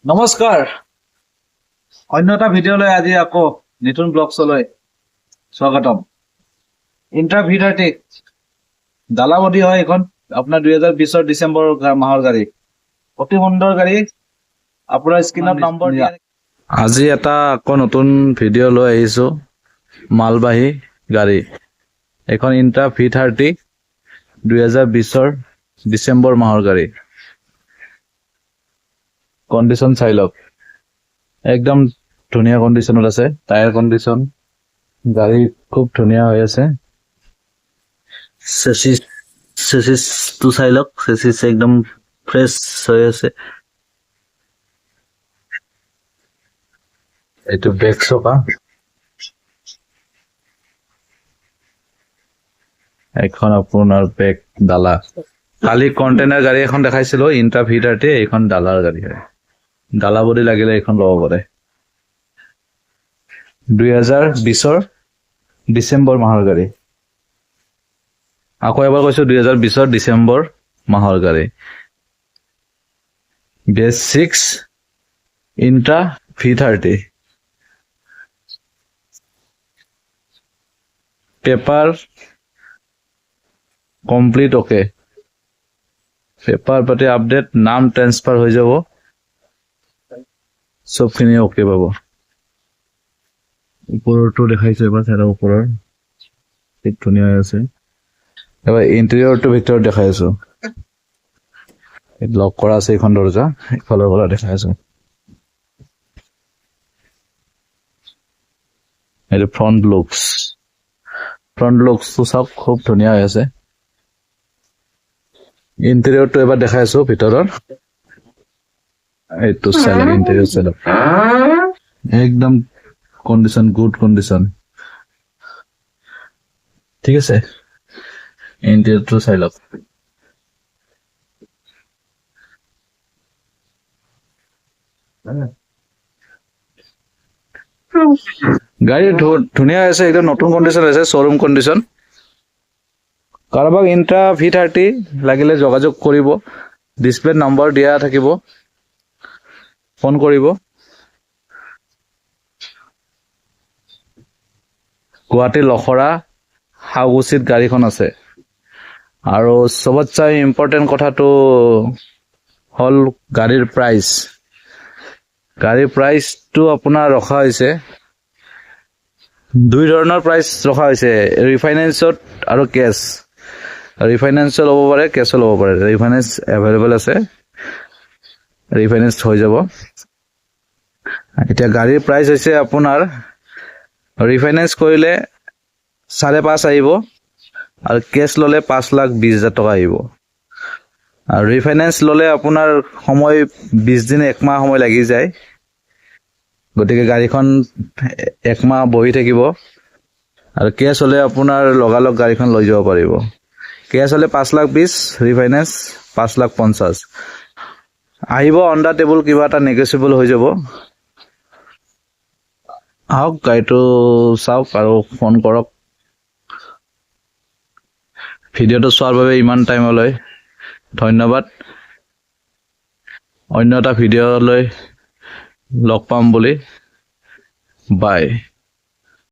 নমস্কাৰ অন্য এটা ভিডিঅ'লৈ আজি আকৌ নতুন ব্লগছলৈ স্বাগতম ইন্ট্ৰা V30 দালাবদী হয় এখন আপোনাৰ 2020 ডিসেম্বৰ মাহৰ গাড়ী অতি সুন্দৰ গাড়ী আপোনাৰ স্ক্ৰিনত নম্বৰ দিয়া আজি এটা আকৌ নতুন ভিডিঅ' লৈ আহিছো মালবাহী গাড়ী এখন ইন্ট্ৰা V30 2020 ডিসেম্বৰ মাহৰ গাড়ী কন্ডিশন চাই লওক একদম ধুনিয়া কন্ডিশনত আছে টায়াৰ কন্ডিশন গাড়ী খুব ধুনিয়া হৈ আছে চেসিস তো চাই লওক চেসিস একদম ফ্ৰেছ হৈ আছে এইটো বেক চকা এখন আপোনাৰ বেক ডালা কালি কন্টেইনাৰ গাড়ী এখন দেখাইছিলো ইন্ট্ৰা V30 এইখন ডালাৰ গাড়ী হয় ডালা বডি লাগিলে এখন ল'ব পাৰে 2020 ডিসেম্বৰ মাহৰ গাড়ী আকৌ এবাৰ কৈছো 2020 ডিসেম্বৰ মাহৰ গাড়ী base 6 Intra V30 paper complete okay paper পাতি আপডেট নাম ট্ৰান্সফাৰ হৈ যাব সবখিনি ওকে পাব উপৰটো দেখাইছো এবাৰ চাইডৰ ওপৰৰ ঠিক ধুনীয়া আছে এবাৰ ইন্টেৰিয়ৰটো ভিতৰত দেখাইছো লক কৰা আছে এখন দৰজা ইফালৰ পৰা দেখাইছো এই ফ্ৰন্ট লুকস তো সব খুব ধুনীয়া আছে ইন্টেৰিয়ৰটো এবাৰ দেখাইছো ভিতৰৰ এইটো চাইড ইন্টেৰিয়ৰ চাইড একদম কন্ডিশন গুড কন্ডিশন ঠিক আছে ইন্টেৰিয়ৰটো চাই লওক গাড়ী ধুনীয়া আছে একদম নতুন কন্ডিশন আছে শোৰুম কন্ডিশন কাৰোবাক ইন্ট্ৰা V30 লাগিলে যোগাযোগ কৰিব ডিসপ্লে নম্বৰ দিয়া থাকিব ফোন কৰিব গুৱাহাটী লখৰা হাউগুচিত গাড়ীখন আছে আৰু সবতছে ইম্পৰ্টেন্ট কথাটো হল গাড়ীৰ প্ৰাইসটো আপোনাৰ ৰখা হৈছে দুই ধৰণৰ প্ৰাইস ৰখা হৈছে ৰিফাইনেন্সত আৰু কেশ ৰিফাইনেন্স ল'ব পাৰে কেশ ল'ব পাৰে ৰিফাইনেন্স এভেইলেবল আছে ৰিফাইনেন্স হৈ যাব এতিয়া গাড়ীৰ প্ৰাইস হৈছে আপোনাৰ ৰিফাইনেন্স কৰিলে 5.5 আহিব আৰু কেশ ললে 5,20,000 টকা আহিব আৰু ৰিফাইনেন্স ললে আপোনাৰ সময় 20 দিন 1 মাহ সময় লাগি যায় গতিকে গাড়ীখন 1 মাহ বহি থাকিব আৰু কেশ হলে আপোনাৰ লগালগ গাড়ীখন লৈ যাব পাৰিব কেশ হলে 5,20,000 ৰিফাইনেন্স 5,50,000 আহিব অন দা টেবুল কিবা এটা নেগোচিয়েবল হৈ যাব আহক গাড়ীটো চাওক আৰু ফোন কৰক ভিডিঅ'টো চোৱাৰ বাবে ইমান টাইমলৈ ধন্যবাদ অন্য এটা ভিডিঅ'লৈ লগ পাম বুলি বাই